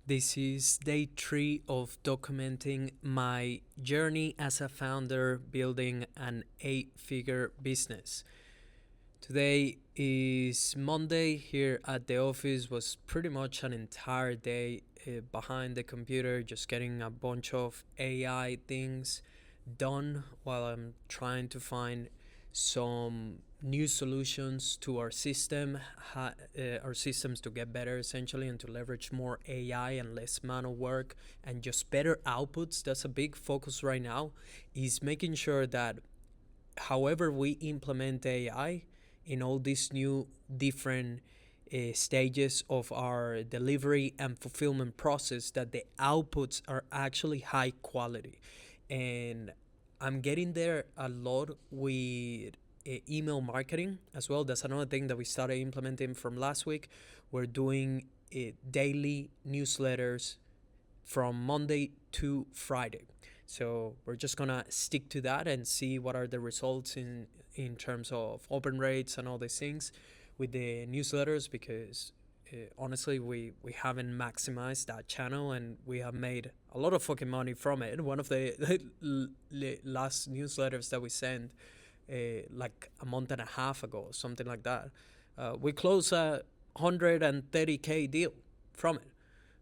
This is day 3 of documenting my journey as a founder building an 8-figure business. Today is Monday here at the office. Was pretty much an entire day behind the computer just getting a bunch of AI things done while I'm trying to find some new solutions to our our systems to get better essentially and to leverage more AI and less manual work and just better outputs. That's a big focus right now, is making sure that however we implement AI in all these new different stages of our delivery and fulfillment process, that the outputs are actually high quality. And I'm getting there a lot with email marketing as well. That's another thing that we started implementing from last week. We're doing daily newsletters from Monday to Friday. So we're just gonna stick to that and see what are the results in terms of open rates and all these things with the newsletters, because honestly we haven't maximized that channel and we have made a lot of fucking money from it. One of the last newsletters that we sent like a month and a half ago, something like that, we closed a 130K deal from it,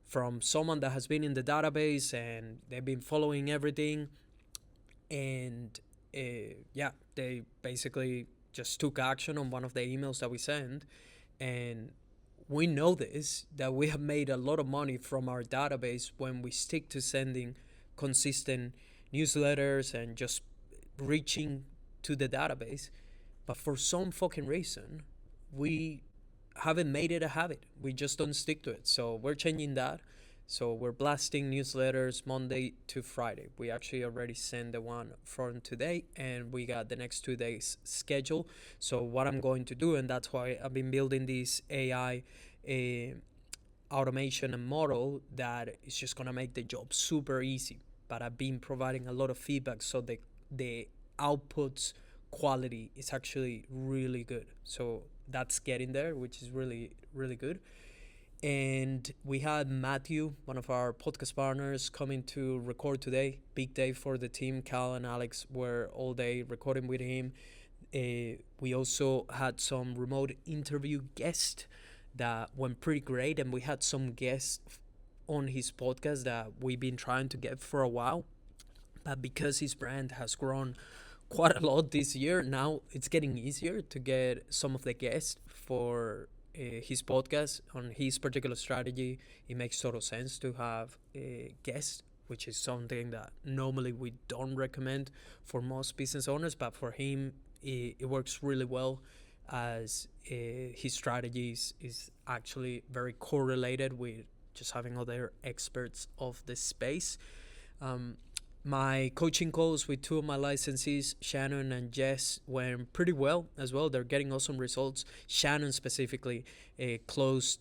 from someone that has been in the database and they've been following everything. And yeah, they basically just took action on one of the emails that we sent. And we know this, that we have made a lot of money from our database when we stick to sending consistent newsletters and just reaching to the database. But for some fucking reason, we haven't made it a habit. We just don't stick to it. So we're changing that. So we're blasting newsletters Monday to Friday. We actually already sent the one from today and we got the next 2 days schedule. So what I'm going to do, and that's why I've been building this AI automation and model that is just gonna make the job super easy. But I've been providing a lot of feedback, so the outputs quality is actually really good. So that's getting there, which is really good. And we had Matthew, one of our podcast partners, coming to record today. Big day for the team. Cal and Alex were all day recording with him. We also had some remote interview guests that went pretty great, and we had some guests on his podcast that we've been trying to get for a while. But because his brand has grown quite a lot this year, now it's getting easier to get some of the guests for his podcast on his particular strategy. It makes total sense to have guests, which is something that normally we don't recommend for most business owners, but for him, it works really well, as his strategies is actually very correlated with just having other experts of the space. Um, my coaching calls with two of my licensees, Shannon and Jess, went pretty well as well. They're getting awesome results. Shannon specifically closed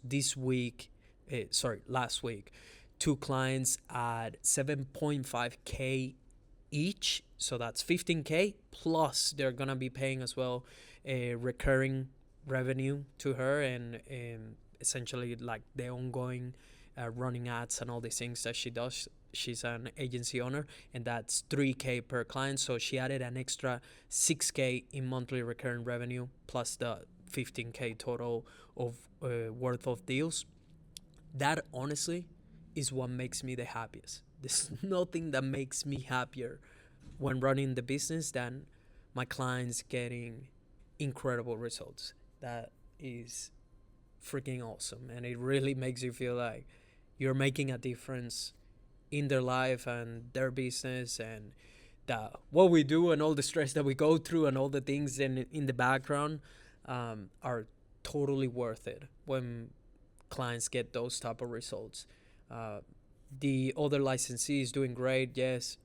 last week, two clients at 7.5K each. So that's 15K plus they're going to be paying as well a recurring revenue to her, and essentially like the ongoing running ads and all these things that she does. She's an agency owner, and that's 3K per client. So she added an extra 6K in monthly recurring revenue plus the 15K total of worth of deals. That honestly is what makes me the happiest. There's nothing that makes me happier when running the business than my clients getting incredible results. That is freaking awesome, and it really makes you feel like you're making a difference in their life and their business, and that what we do and all the stress that we go through and all the things in the background are totally worth it when clients get those type of results. The other licensee is doing great, yes.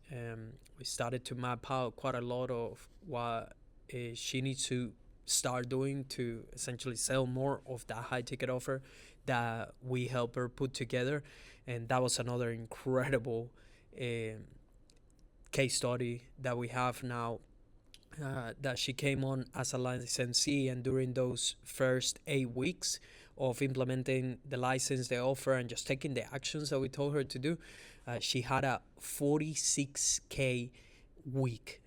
We started to map out quite a lot of what she needs to start doing to essentially sell more of that high ticket offer that we help her put together. And that was another incredible case study that we have now, that she came on as a licensee, and during those first 8 weeks of implementing the license, the offer, and just taking the actions that we told her to do, she had a 46K week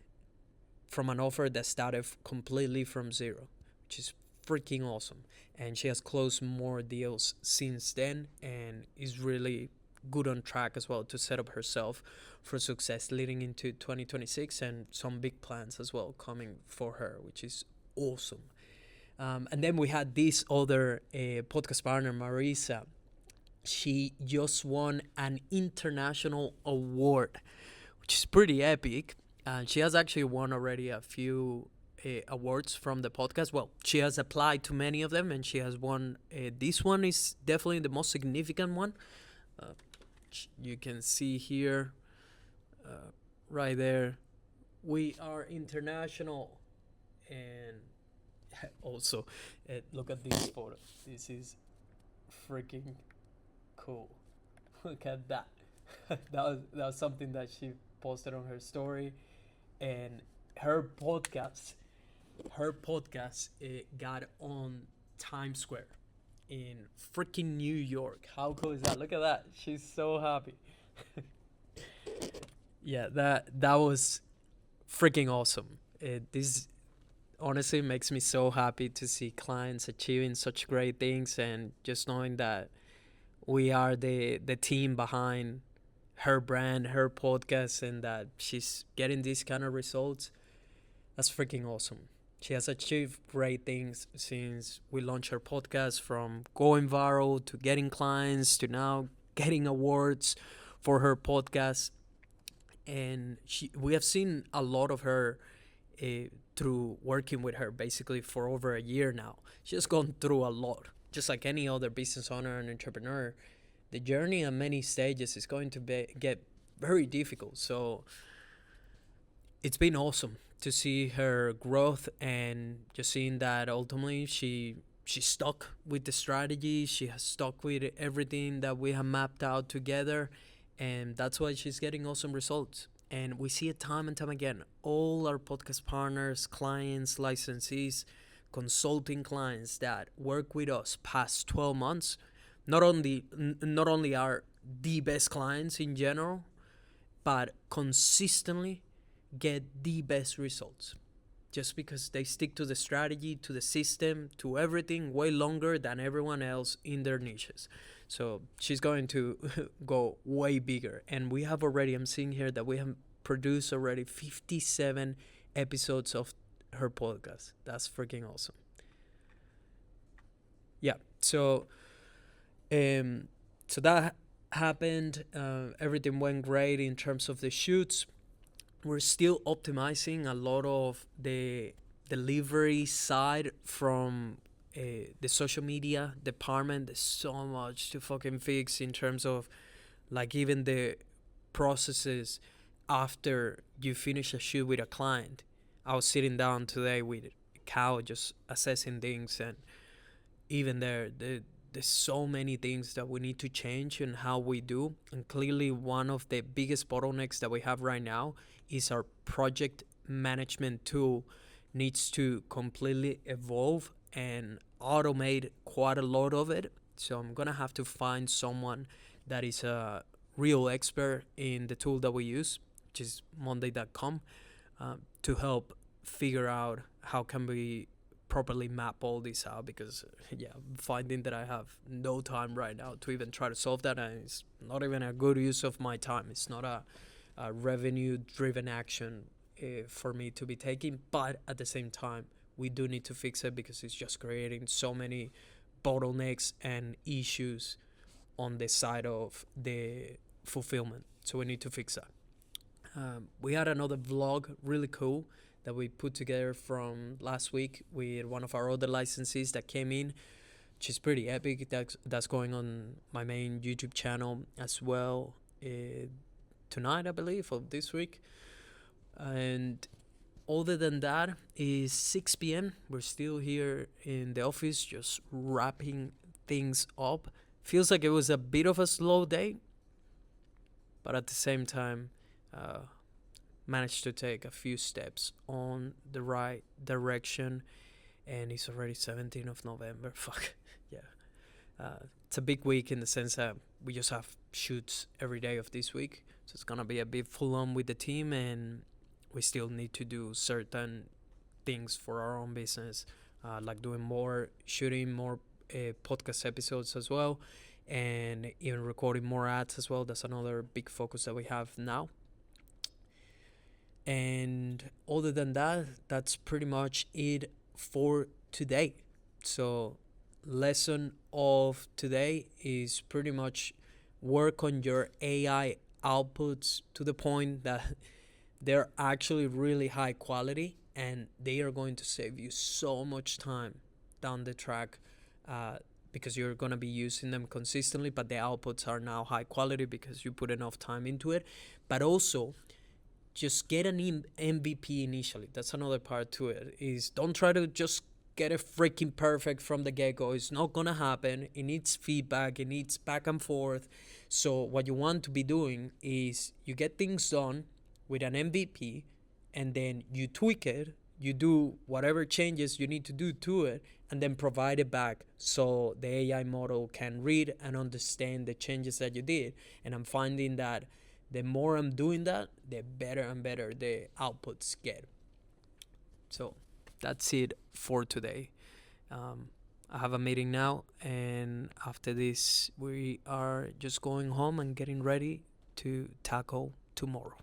from an offer that started completely from zero, which is freaking awesome. And she has closed more deals since then and is really good on track as well to set up herself for success leading into 2026, and some big plans as well coming for her, which is awesome. And then we had this other podcast partner, Marisa. She just won an international award, which is pretty epic. She has actually won already a few awards from the podcast. Well, she has applied to many of them, and she has won. This one is definitely the most significant one. You can see here, right there, we are international. And also, look at this photo. This is freaking cool. Look at that. that was something that she posted on her story, and her podcast got on Times Square in freaking New York. How cool is that? Look at that. She's so happy. Yeah, that was freaking awesome. This honestly makes me so happy to see clients achieving such great things, and just knowing that we are the team behind her brand, her podcast, and that she's getting these kind of results. That's freaking awesome. She has achieved great things since we launched her podcast, from going viral to getting clients to now getting awards for her podcast. And we have seen a lot of her through working with her basically for over a year now. She's gone through a lot, just like any other business owner and entrepreneur. The journey at many stages is going to get very difficult. So it's been awesome to see her growth, and just seeing that ultimately she's stuck with the strategy. She has stuck with everything that we have mapped out together, and that's why she's getting awesome results. And we see it time and time again. All our podcast partners, clients, licensees, consulting clients that work with us past 12 months, not only are the best clients in general, but consistently get the best results, just because they stick to the strategy, to the system, to everything way longer than everyone else in their niches. So she's going to go way bigger. And we have already, I'm seeing here that we have produced already 57 episodes of her podcast. That's freaking awesome. Yeah. So that happened. Everything went great in terms of the shoots. We're still optimizing a lot of the delivery side from the social media department. There's so much to fucking fix in terms of, like, even the processes after you finish a shoot with a client. I was sitting down today with Cal, just assessing things, and even there's so many things that we need to change in how we do. And clearly one of the biggest bottlenecks that we have right now is our project management tool needs to completely evolve and automate quite a lot of it. So I'm gonna have to find someone that is a real expert in the tool that we use, which is monday.com, to help figure out how can we properly map all this out. Because I'm finding that I have no time right now to even try to solve that, and it's not even a good use of my time. It's not a revenue driven action for me to be taking, but at the same time we do need to fix it because it's just creating so many bottlenecks and issues on the side of the fulfillment. So we need to fix that. We had another vlog, really cool, that we put together from last week with one of our other licensees that came in, which is pretty epic. That's going on my main YouTube channel as well tonight, I believe, or this week. And other than that, is 6 p.m. We're still here in the office, just wrapping things up. Feels like it was a bit of a slow day, but at the same time, managed to take a few steps on the right direction. And it's already 17th of November. Fuck, yeah. It's a big week in the sense that we just have shoots every day of this week. So it's going to be a bit full on with the team, and we still need to do certain things for our own business, like doing more shooting, more podcast episodes as well, and even recording more ads as well. That's another big focus that we have now. And other than that, that's pretty much it for today. So, lesson of today is pretty much work on your AI outputs to the point that they're actually really high quality, and they are going to save you so much time down the track, because you're going to be using them consistently, but the outputs are now high quality because you put enough time into it. But also, just get an MVP initially. That's another part to it, is don't try to just get it freaking perfect from the get-go. It's not gonna happen. It needs feedback, it needs back and forth. So what you want to be doing is you get things done with an MVP, and then you tweak it, you do whatever changes you need to do to it, and then provide it back so the AI model can read and understand the changes that you did. And I'm finding that the more I'm doing that, the better and better the outputs get. So that's it for today. I have a meeting now, and after this, we are just going home and getting ready to tackle tomorrow.